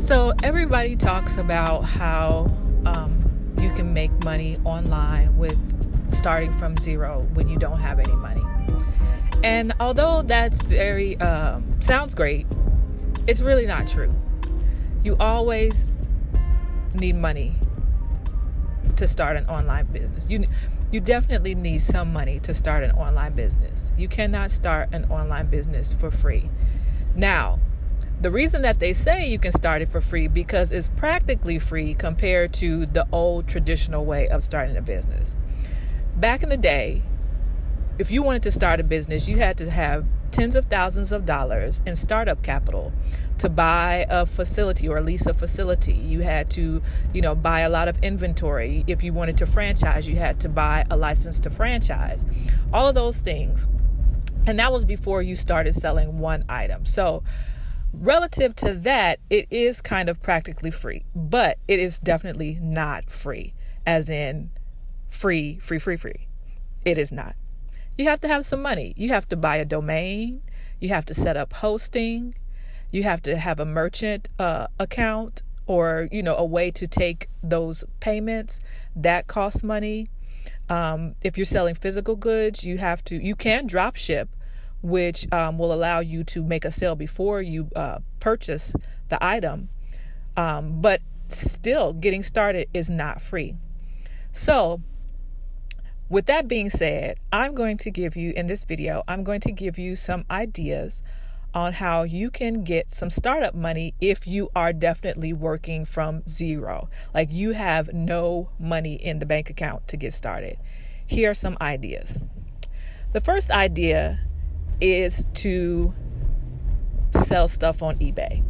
So everybody talks about how you can make money online with starting from zero when you don't have any money. And although that's very sounds great, it's really not true. You always need money to start an online business. You definitely need some money to start an online business. You cannot start an online business for free. Now, the reason that they say you can start it for free because it's practically free compared to the old traditional way of starting a business. Back in the day, if you wanted to start a business, you had to have tens of thousands of dollars in startup capital to buy a facility or lease a facility. You had to, buy a lot of inventory. If you wanted to franchise, you had to buy a license to franchise. All of those things. And that was before you started selling one item. So relative to that, it is kind of practically free, but it is definitely not free, as in free. It is not. You have to have some money. You have to buy a domain. You have to set up hosting. You have to have a merchant account or, a way to take those payments. That costs money. If you're selling physical goods, you can drop ship, which will allow you to make a sale before you purchase the item. But still, getting started is not free. So, with that being said, I'm going to give you some ideas on how you can get some startup money if you are definitely working from zero. Like you have no money in the bank account to get started. Here are some ideas. The first idea is to sell stuff on eBay.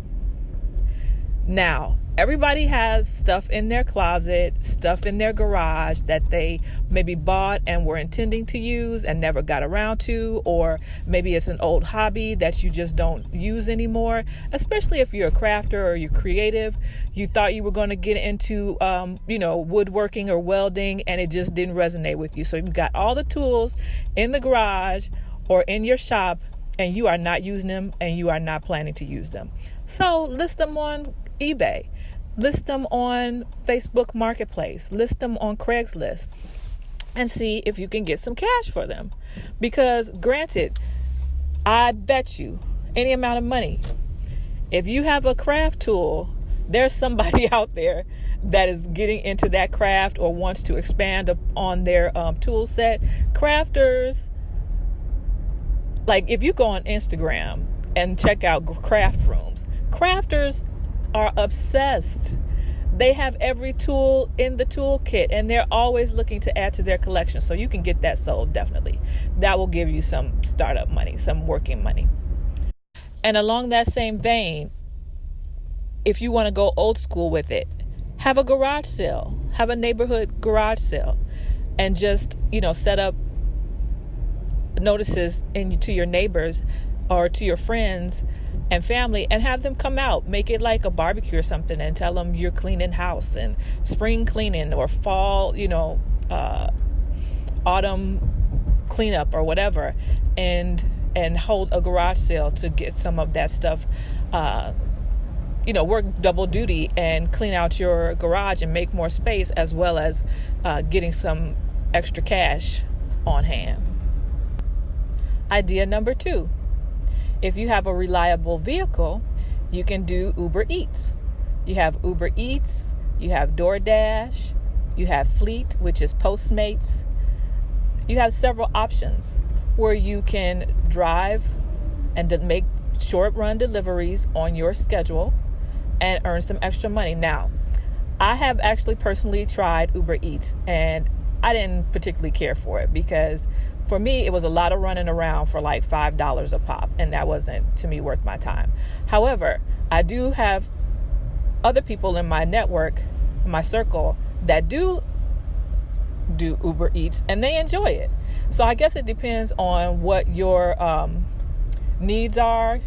Now, everybody has stuff in their closet, stuff in their garage that they maybe bought and were intending to use and never got around to, or maybe it's an old hobby that you just don't use anymore, especially if you're a crafter or you're creative. You thought you were going to get into, woodworking or welding, and it just didn't resonate with you. So you've got all the tools in the garage or in your shop, and you are not using them and you are not planning to use them. So list them on eBay, list them on Facebook Marketplace, list them on Craigslist, and see if you can get some cash for them. Because granted, I bet you any amount of money, if you have a craft tool, there's somebody out there that is getting into that craft or wants to expand on their tool set. Crafters, like if you go on Instagram and check out craft rooms, crafters are obsessed. They have every tool in the toolkit and they're always looking to add to their collection. So you can get that sold, definitely. That will give you some startup money, some working money. And along that same vein, if you want to go old school with it, have a garage sale, have a neighborhood garage sale, and just, set up notices to your neighbors or to your friends and family and have them come out, make it like a barbecue or something, and tell them you're cleaning house and spring cleaning or fall, autumn cleanup or whatever, and hold a garage sale to get some of that stuff, work double duty and clean out your garage and make more space, as well as getting some extra cash on hand. Idea number 2. If you have a reliable vehicle, you can do Uber Eats. You have Uber Eats, you have DoorDash, you have Fleet, which is Postmates. You have several options where you can drive and make short-run deliveries on your schedule and earn some extra money. Now, I have actually personally tried Uber Eats, and I didn't particularly care for it because for me, it was a lot of running around for like $5 a pop, and that wasn't, to me, worth my time. However, I do have other people in my network, my circle, that do Uber Eats, and they enjoy it. So I guess it depends on what your needs are,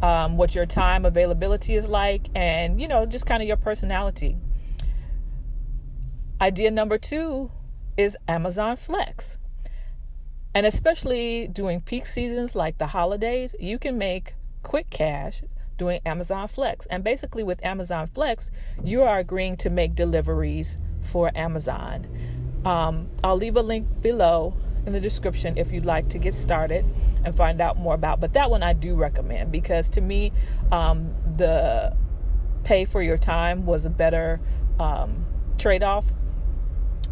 what your time availability is like, and, just kind of your personality. Idea number 2 is Amazon Flex. And especially during peak seasons like the holidays, you can make quick cash doing Amazon Flex. And basically with Amazon Flex, you are agreeing to make deliveries for Amazon. I'll leave a link below in the description if you'd like to get started and find out more about. But that one I do recommend, because to me, the pay for your time was a better trade-off,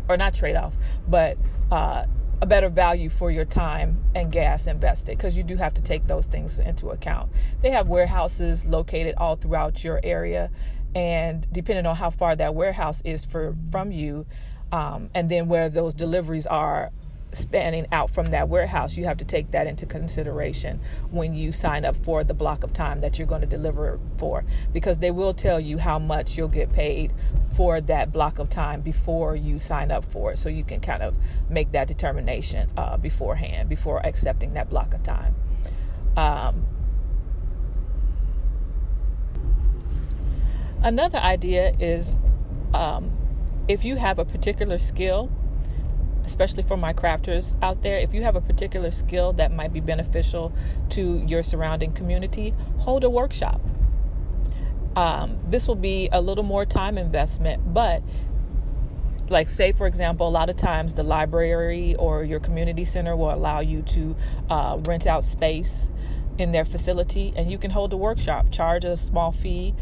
or not trade-off, but a better value for your time and gas invested, because you do have to take those things into account. They have warehouses located all throughout your area, and depending on how far that warehouse is from you, and then where those deliveries are spanning out from that warehouse, you have to take that into consideration when you sign up for the block of time that you're going to deliver for, because they will tell you how much you'll get paid for that block of time before you sign up for it, so you can kind of make that determination beforehand, before accepting that block of time. Another idea is, if you have a particular skill, especially for my crafters out there, if you have a particular skill that might be beneficial to your surrounding community, hold a workshop. This will be a little more time investment, but like, say, for example, a lot of times the library or your community center will allow you to rent out space in their facility, and you can hold a workshop, charge a small fee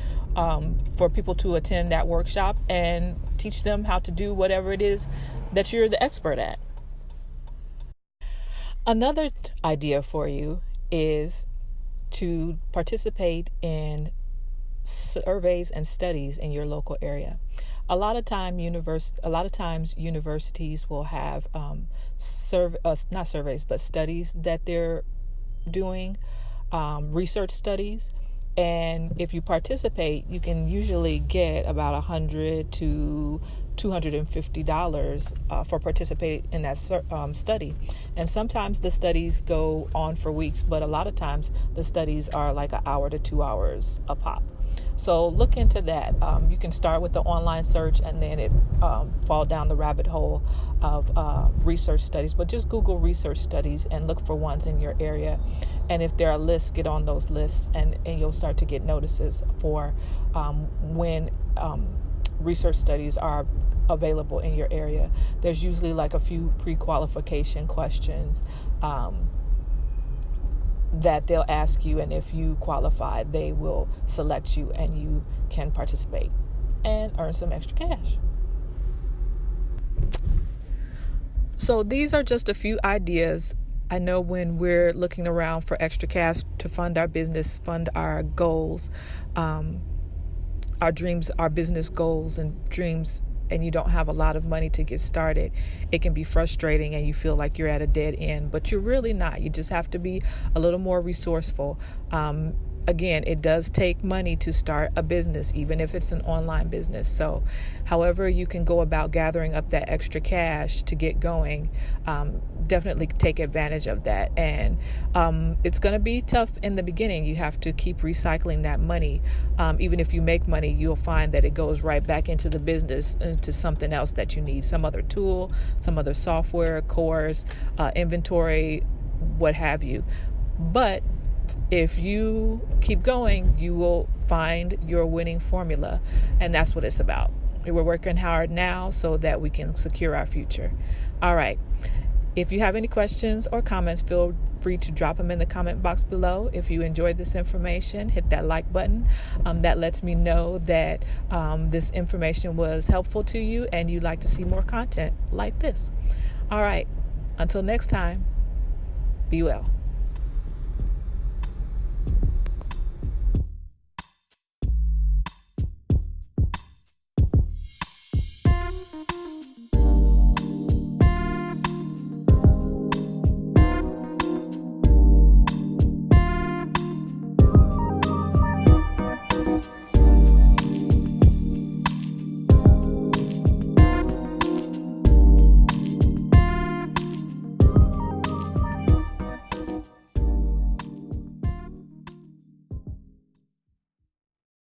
for people to attend that workshop and teach them how to do whatever it is that you're the expert at. Another idea for you is to participate in surveys and studies in your local area. A lot of times universities will have not surveys, but studies that they're doing, research studies. And if you participate, you can usually get about $100 to $250 for participating in that study. And sometimes the studies go on for weeks, but a lot of times the studies are like an hour to 2 hours a pop. So look into that. You can start with the online search, and then it fall down the rabbit hole of research studies. But just Google research studies and look for ones in your area. And if there are lists, get on those lists, and you'll start to get notices for when research studies are available in your area. There's usually like a few pre-qualification questions that they'll ask you, and if you qualify, they will select you and you can participate and earn some extra cash. So these are just a few ideas. I know when we're looking around for extra cash to fund our business, fund our goals, our dreams, our business goals and dreams, and you don't have a lot of money to get started, it can be frustrating and you feel like you're at a dead end, but you're really not. You just have to be a little more resourceful. Again, it does take money to start a business, even if it's an online business. So however you can go about gathering up that extra cash to get going, definitely take advantage of that. And it's going to be tough in the beginning. You have to keep recycling that money. Even if you make money, you'll find that it goes right back into the business, into something else that you need, some other tool, some other software, course, inventory, what have you. But if you keep going, you will find your winning formula, and that's what it's about. We're working hard now so that we can secure our future. All right. If you have any questions or comments, feel free to drop them in the comment box below. If you enjoyed this information, hit that like button. That lets me know that this information was helpful to you and you'd like to see more content like this. All right. Until next time, be well.